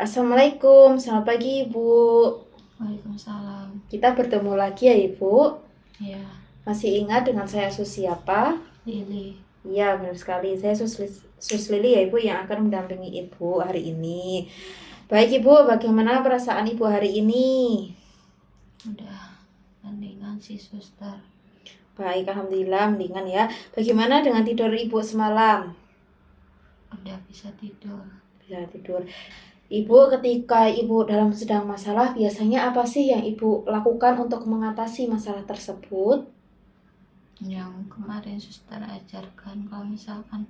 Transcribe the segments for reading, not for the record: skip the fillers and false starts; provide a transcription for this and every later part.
Assalamualaikum, selamat pagi Ibu. Waalaikumsalam. Kita bertemu lagi ya Ibu. Ya, Masih ingat dengan saya Sus siapa? Lili. Iya benar sekali, saya Sus Lili ya Ibu yang akan mendampingi Ibu hari ini. Baik Ibu, bagaimana perasaan Ibu hari ini? Udah mendingan sih, suster. Baik, Alhamdulillah mendingan ya. Bagaimana dengan tidur Ibu semalam? Udah bisa tidur. Bisa tidur. Ibu ketika Ibu dalam sedang masalah, biasanya apa sih yang Ibu lakukan untuk mengatasi masalah tersebut? Yang kemarin suster ajarkan, kalau misalkan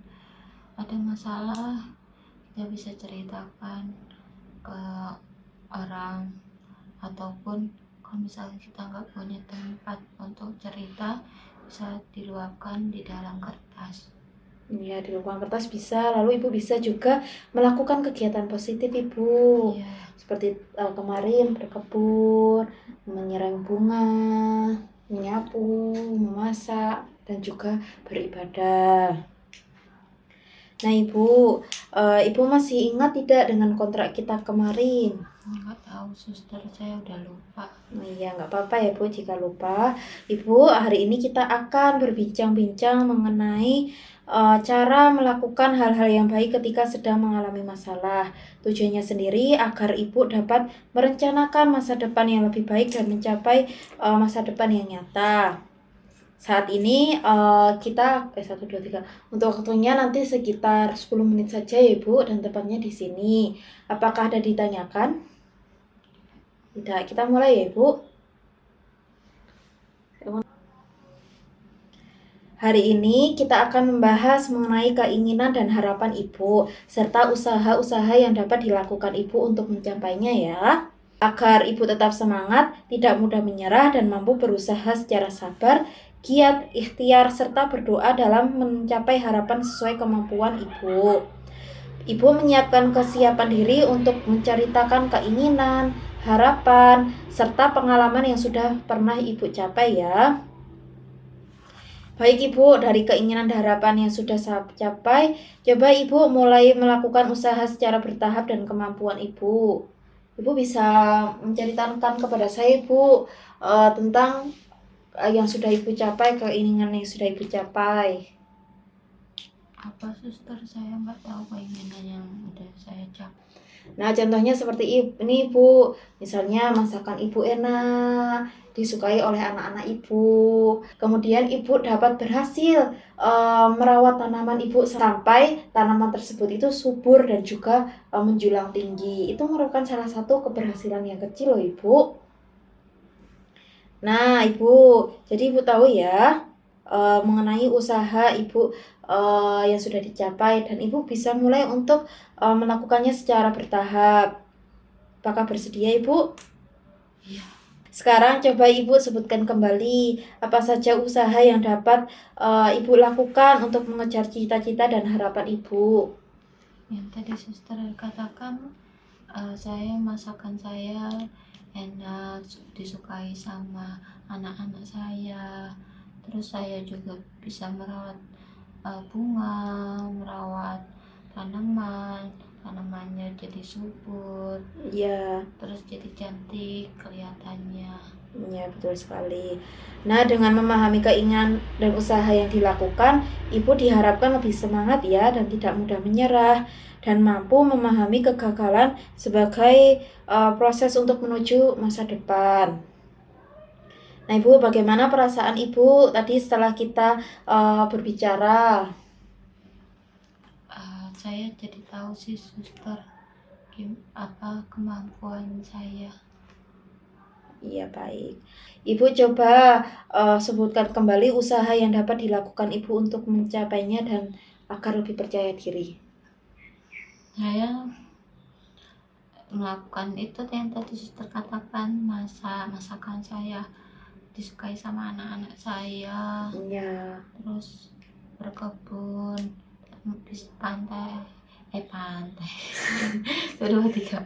ada masalah, kita bisa ceritakan ke orang, ataupun kalau misalkan kita nggak punya tempat untuk cerita, bisa diluapkan di dalam kertas. Ya, di lubang kertas bisa. Lalu Ibu bisa juga melakukan kegiatan positif Ibu. Iya. Seperti kemarin berkebun, menyiram bunga, menyapu, memasak, dan juga beribadah. Nah Ibu, Ibu masih ingat tidak dengan kontrak kita kemarin? Nggak tahu, suster, saya udah lupa. Iya, nggak apa-apa ya Bu jika lupa. Ibu, hari ini kita akan berbincang-bincang mengenai cara melakukan hal-hal yang baik ketika sedang mengalami masalah. Tujuannya sendiri agar Ibu dapat merencanakan masa depan yang lebih baik dan mencapai masa depan yang nyata. Saat ini kita 1 2 3. Untuk waktunya nanti sekitar 10 menit saja ya Ibu, dan tepatnya di sini. Apakah ada ditanyakan? Tidak, kita mulai ya Ibu. Hari ini kita akan membahas mengenai keinginan dan harapan Ibu, serta usaha-usaha yang dapat dilakukan Ibu untuk mencapainya ya. Agar Ibu tetap semangat, tidak mudah menyerah, dan mampu berusaha secara sabar, giat, ikhtiar, serta berdoa dalam mencapai harapan sesuai kemampuan Ibu. Ibu menyiapkan kesiapan diri untuk menceritakan keinginan, harapan, serta pengalaman yang sudah pernah Ibu capai ya. Baik Ibu, dari keinginan dan harapan yang sudah saya capai, coba Ibu mulai melakukan usaha secara bertahap dan kemampuan Ibu. Ibu bisa menceritakan kepada saya Ibu tentang yang sudah Ibu capai, keinginan yang sudah Ibu capai. Apa, suster? Saya nggak tahu keinginan yang udah saya capai. Nah, contohnya seperti ini Ibu, misalnya masakan Ibu enak, disukai oleh anak-anak Ibu. Kemudian Ibu dapat berhasil merawat tanaman Ibu sampai tanaman tersebut itu subur dan juga menjulang tinggi. Itu merupakan salah satu keberhasilan yang kecil loh Ibu. Nah, Ibu, jadi Ibu tahu ya mengenai usaha Ibu yang sudah dicapai, dan Ibu bisa mulai untuk melakukannya secara bertahap. Apakah bersedia Ibu? Iya. Sekarang coba Ibu sebutkan kembali apa saja usaha yang dapat Ibu lakukan untuk mengejar cita-cita dan harapan Ibu. Yang tadi suster katakan, saya masakan saya enak, disukai sama anak-anak saya. Terus saya juga bisa merawat bunga, merawat tanamannya jadi subur, Iya, terus jadi cantik kelihatannya. ya betul sekali. Nah, dengan memahami keinginan dan usaha yang dilakukan, Ibu diharapkan lebih semangat ya, dan tidak mudah menyerah, dan mampu memahami kegagalan sebagai proses untuk menuju masa depan. Nah Ibu, bagaimana perasaan Ibu tadi setelah kita berbicara? Saya jadi tahu sih, suster, apa kemampuan saya. Iya baik. Ibu coba sebutkan kembali usaha yang dapat dilakukan Ibu untuk mencapainya dan agar lebih percaya diri. Saya melakukan itu yang tadi suster katakan, masakan saya disukai sama anak-anak saya, Iya. terus berkebun di pantai kedua tiga,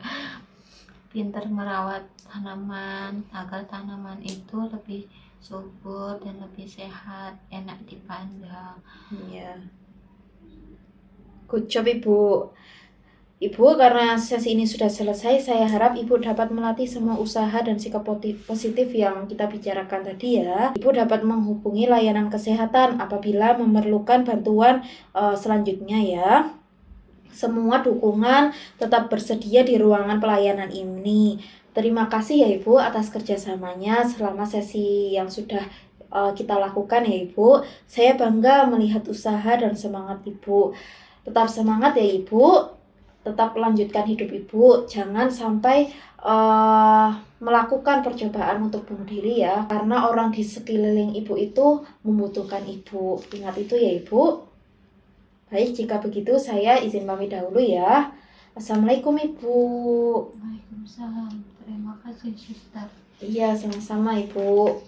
pintar merawat tanaman agar tanaman itu lebih subur dan lebih sehat, enak dipandang. Iya. Good job Ibu. Ibu, karena sesi ini sudah selesai, saya harap Ibu dapat melatih semua usaha dan sikap positif yang kita bicarakan tadi ya. Ibu dapat menghubungi layanan kesehatan apabila memerlukan bantuan selanjutnya ya. Semua dukungan tetap bersedia di ruangan pelayanan ini. Terima kasih ya Ibu atas kerjasamanya selama sesi yang sudah kita lakukan ya Ibu. Saya bangga melihat usaha dan semangat Ibu. Tetap semangat ya Ibu. Tetap lanjutkan hidup Ibu. Jangan sampai melakukan percobaan untuk bunuh diri ya. Karena orang di sekeliling Ibu itu membutuhkan Ibu. Ingat itu ya Ibu. Baik, jika begitu saya izin pamit dahulu ya. Assalamualaikum Ibu. Waalaikumsalam. Terima kasih, Suster. Iya, sama-sama Ibu.